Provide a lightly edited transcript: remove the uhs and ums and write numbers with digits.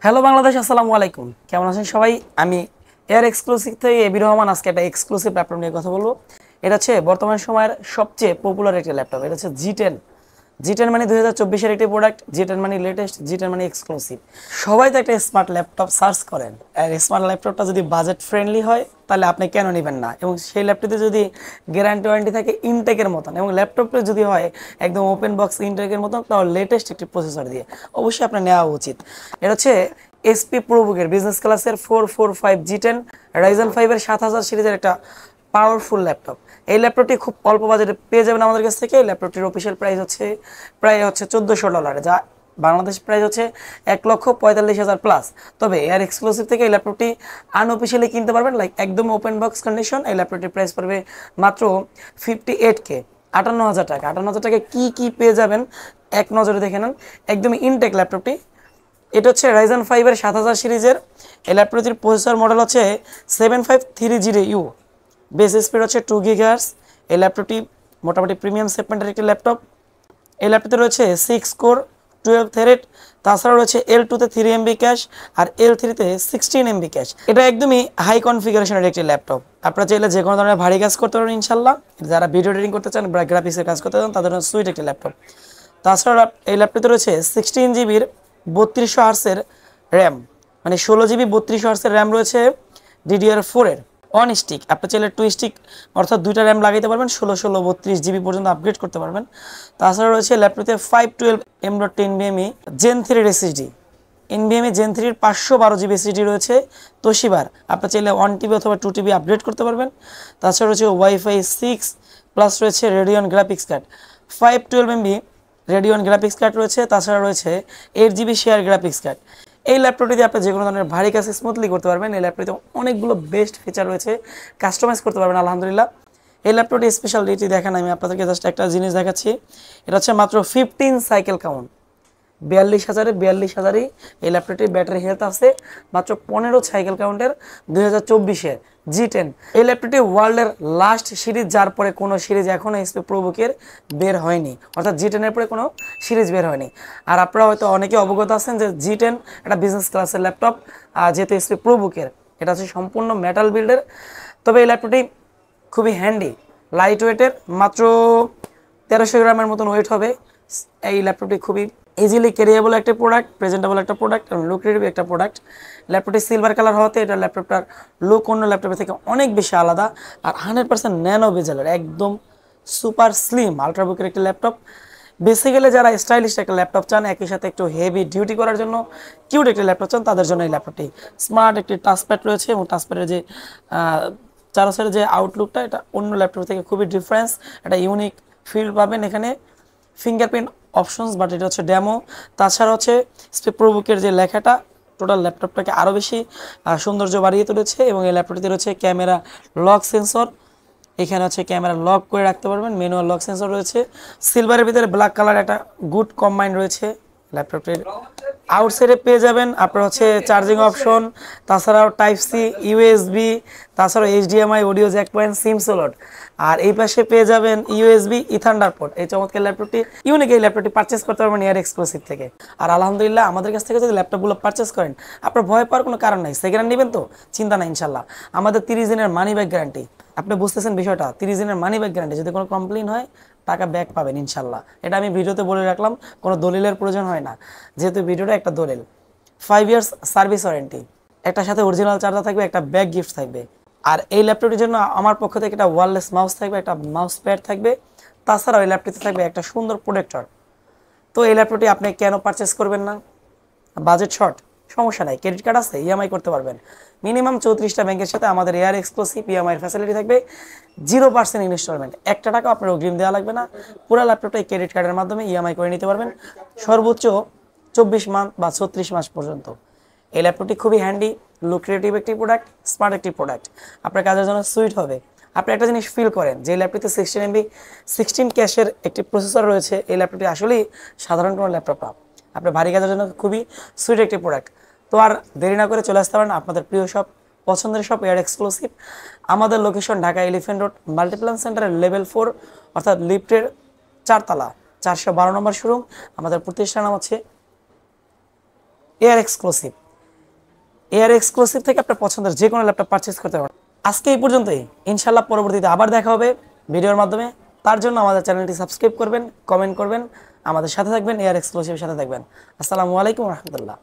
Hello Bangladesh, আসসালামু আলাইকুম। কেমন আছেন সবাই? আমি এয়ার এক্সক্লুসিভ থেকে এবি রহমান। আজকে একটা এক্সক্লুসিভ ল্যাপটপ নিয়ে কথা বলবো। এটা হচ্ছে বর্তমান সময়ের সবচেয়ে পপুলার একটি ল্যাপটপ। এটা হচ্ছে জি10। মানে 2024-এর একটি প্রোডাক্ট। জি10 মানে লেটেস্ট, জি10 মানে এক্সক্লুসিভ। সবাই তো একটা স্মার্ট ল্যাপটপ সার্চ করেন, আর স্মার্ট ল্যাপটপটা যদি বাজেট ফ্রেন্ডলি হয় তাহলে আপনি কেন নেবেন না, এবং সেই ল্যাপটপে যদি গ্যারান্টি ওয়ারেন্টি থাকে ইনটেকের মতন, এবং ল্যাপটপটা যদি হয় একদম ওপেন বক্স ইনটেকের মতন, তাও লেটেস্ট একটি প্রসেসর দিয়ে, অবশ্যই আপনার নেওয়া উচিত। এটা হচ্ছে এসপি প্রোবুকের বিজনেস ক্লাসের 445 জি10 রাইজেন 5-এর 7000 সিরিজের একটা পাওয়ারফুল ল্যাপটপ। এই ল্যাপটপটি খুব অল্প বাজেটে পেয়ে যাবেন আমাদের কাছ থেকে। এই ল্যাপটপটির অফিসিয়াল প্রাইস হচ্ছে প্রায় $1400, যা বাংলাদেশ প্রাইস হচ্ছে 1,45,000 প্লাস। তবে এয়ার এক্সক্লুসিভ থেকে এই ল্যাপটপটি আনঅফিসিয়ালি কিনতে পারবেন, লাইক একদম ওপেন বক্স কন্ডিশন। এই ল্যাপটপটির প্রাইস পড়বে মাত্র 58K, 58,000 টাকা। 58,000 টাকায় কী পেয়ে যাবেন এক নজরে দেখে নেন। একদমই ইনটেক ল্যাপটপটি। এটা হচ্ছে রাইজেন 5-এর 7000 সিরিজের। এই ল্যাপটপটির প্রসেসর মডেল হচ্ছে 7530U। বেস স্পিড হচ্ছে 2 GHz। এই ল্যাপটপটি মোটামুটি প্রিমিয়াম সেগমেন্টের একটি ল্যাপটপ। এই ল্যাপটপে রয়েছে 6 কোর 12 থ্রেড। তাছাড়া রয়েছে L2-তে 3 MB ক্যাশ আর L3-তে 16 MB ক্যাশ। এটা একদমই হাই কনফিগারেশনের একটি ল্যাপটপ। আপনারা চাইলে যে কোনো ধরনের ভারী কাজ করতে পারবেন ইনশাল্লাহ। যারা ভিডিও এডিটিং করতে চান বা গ্রাফিক্সের কাজ করতে চান তাদের জন্য সুইট একটি ল্যাপটপ। তাছাড়া এই ল্যাপটপে রয়েছে 16 জিবির 3200 হার্সের র্যাম, মানে 16 জিবি 3200 হার্সের র্যাম রয়েছে DDR4-এর অন স্টিক। আপনি চাইলে 2 স্টিক অর্থাৎ দুইটা র্যাম লাগাইতে পারবেন, 16 32 জিবি পর্যন্ত আপগ্রেড করতে পারবেন। তাছাড়া রয়েছে ল্যাপটপে 512 M.2 NVMe Gen 3 SSD। NVMe Gen 3 512 GB SSD রয়েছে তোশিবার। আপনি চাইলে 1 TB অথবা 2 TB আপগ্রেড করতে পারবেন। তাছাড়া রয়েছে ওয়াইফাই 6 প্লাস রয়েছে Radeon graphics card 512 MB Radeon graphics card রয়েছে। তাছাড়া রয়েছে 8 GB শেয়ার গ্রাফিক্স কার্ড। এই ল্যাপটপটিতে আপনি যে কোনো ধরনের ভারী কাজ স্মুথলি করতে পারবেন। এই ল্যাপটপটিতে অনেকগুলো বেস্ট ফিচার রয়েছে, কাস্টমাইজ করতে পারবেন আলহামদুলিল্লাহ। এই ল্যাপটপটি স্পেশালিটি দেখেন, আমি আপনাদেরকে জাস্ট একটা জিনিস দেখাচ্ছি। এটা হচ্ছে মাত্র 15 সাইকেল কাউন্ট, 42,000-42,000-ই এই ল্যাপটপটির ব্যাটারি হেলথ আছে। মাত্র 15 সাইকেল কাউন্টের 2024-এর জি10। এই ল্যাপটপটি ওয়ার্ল্ডের লাস্ট সিরিজ, যার পরে কোনো সিরিজ এখনও এসপি প্রোবুকের বের হয়নি, অর্থাৎ জি10-এর পরে কোনো সিরিজ বের হয়নি। আর আপনারা হয়তো অনেকে অবগত আছেন যে জি10 একটা বিজনেস ক্লাসের ল্যাপটপ, যেহেতু এসপি প্রোবুকের। এটা হচ্ছে সম্পূর্ণ মেটাল বিল্ডের। তবে এই ল্যাপটপটি খুবই হ্যান্ডি, লাইট ওয়েটের, মাত্র 1300 গ্রামের মতন ওয়েট হবে। এই ল্যাপটপটি খুবই ইজিলি ক্যারিয়েবল একটা প্রোডাক্ট, প্রেজেন্টেবল একটা প্রোডাক্ট এবং লুক্রেটিভ একটা প্রোডাক্ট। ল্যাপটপটি সিলভার কালার হওয়াতে এটা ল্যাপটপটার লুক অন্য ল্যাপটপের থেকে অনেক বেশি আলাদা। আর 100% ন্যানো বেজেলের একদম সুপার স্লিম আলট্রাবুকের একটি ল্যাপটপ। বেসিক্যালি যারা স্টাইলিশ একটা ল্যাপটপ চান, একই সাথে একটু হেভি ডিউটি করার জন্য কিউট একটা ল্যাপটপ চান, তাদের জন্য এই ল্যাপটপটি। স্মার্ট একটি টাচপ্যাড রয়েছে, এবং টাচপ্যাডের যে চারো সাইডের যে আউটলুকটা, এটা অন্য ল্যাপটপ থেকে খুবই ডিফারেন্স, একটা ইউনিক ফিল পাবেন এখানে। ফিঙ্গারপ্রিন্ট অপশনস, বাট এটা হচ্ছে ডেমো। তাছাড়া হচ্ছে এসপি প্রোবুকের যে লেখাটা টোটাল ল্যাপটপটাকে আরও বেশি সৌন্দর্য বাড়িয়ে তুলেছে। এবং এই ল্যাপটপটিতে রয়েছে ক্যামেরা লক সেন্সর। এখানে হচ্ছে ক্যামেরা লক করে রাখতে পারবেন, ম্যানুয়াল লক সেন্সর রয়েছে। সিলভারের ভিতরে ব্ল্যাক কালার একটা গুড কম্বাইন রয়েছে ল্যাপটপটির। আউটসাইডে পেয়ে যাবেন আপনার হচ্ছে চার্জিং অপশন, তাছাড়াও টাইপ সি, ইউএসবি, তাছাড়াও HDMI, audio jack point, SIM slot. আর এই পাশে পেয়ে যাবেন ইউএসবি, ইথান্ডার পোর্ট। এই চমৎকার ল্যাপটপটি ইউনিক। এই ল্যাপটপটি পারচেস করতে পারবেন এয়ার এক্সক্লুসিভ থেকে। আর আলহামদুলিল্লাহ আমাদের কাছ থেকে যদি ল্যাপটপগুলো পারচেস করেন, আপনার ভয় পাওয়ার কোনো কারণ নাই। সেকেন্ড হ্যান্ড নেবেন তো চিন্তা নাই ইনশাল্লাহ। আমাদের 30 দিনের মানি ব্যাক গ্যারান্টি। আপনি বুঝতেছেন বিষয়টা, 30 দিনের মানি ব্যাক গ্যারান্টি। যদি কোনো কমপ্লেন হয় টাকা ব্যাক পাবেন ইনশাল্লাহ। এটা আমি ভিডিওতে বলে রাখলাম, কোনো দলিলের প্রয়োজন হয় না, যেহেতু ভিডিওটা একটা দলিল। 5 ইয়ার্স সার্ভিস ওয়ারেন্টি, একটার সাথে অরিজিনাল চার্জার থাকবে, একটা ব্যাক গিফট থাকবে। আর এই ল্যাপটপটির জন্য আমার পক্ষ থেকে একটা ওয়্যারলেস মাউস থাকবে, একটা মাউস প্যাড থাকবে। তাছাড়াও এই ল্যাপটপটিতে থাকবে একটা সুন্দর প্রোটেক্টর। তো এই ল্যাপটপটি আপনি কেন পারচেস করবেন না? বাজেট শর্ট, সমস্যা নাই, ক্রেডিট কার্ড আছে, ইএমআই করতে পারবেন। মিনিমাম 34টা ব্যাংকের সাথে আমাদের এয়ার এক্সক্লুসিভ ইএমআই ফ্যাসিলিটি থাকবে। 0% ইনস্টলমেন্ট, একটা টাকা আপনার অগ্রিম দেওয়া লাগবে না। পুরো ল্যাপটপটা ক্রেডিট কার্ডের মাধ্যমে ইএমআই করে নিতে পারবেন, সর্বোচ্চ 24 মাস বা 36 মাস পর্যন্ত। এই ল্যাপটপটি খুবই হ্যান্ডি, লুক্রেটিভ একটি প্রোডাক্ট, স্মার্ট একটি প্রোডাক্ট, আপনার কাজের জন্য সুইট হবে। আপনি একটা জিনিস ফিল করেন যে ল্যাপটপটিতে 16 MB 16 ক্যাশের একটি প্রসেসর রয়েছে। এই ল্যাপটপটি আসলেই সাধারণ কোনো ল্যাপটপ না, আপনার ভারী কাজের জন্য খুবই সুইট একটি প্রোডাক্ট। তো আর দেরি না করে চলে আসতে পারেন আপনাদের প্রিয় শপ, পছন্দের শপ এয়ার এক্সক্লুসিভ। আমাদের location Dhaka elephant road Multiplan সেন্টারের লেভেল 4, অর্থাৎ লিফটের 4 তলা, 412 নম্বর শোরুম। আমাদের প্রতিষ্ঠান নাম হচ্ছে এয়ার এক্সক্লুসিভ। এয়ার এক্সক্লুসিভ থেকে আপনার পছন্দের যে কোনো ল্যাপটপ পারচেজ করতে পারেন। আজকে এই পর্যন্তই, ইনশাল্লাহ পরবর্তীতে আবার দেখা হবে ভিডিওর মাধ্যমে। তার জন্য আমাদের চ্যানেলটি সাবস্ক্রাইব করবেন, কমেন্ট করবেন, আমাদের সাথে থাকবেন, এয়ার এক্সক্লুসিভের সাথে থাকবেন। আসসালামু আলাইকুম রহমতুল্লাহ।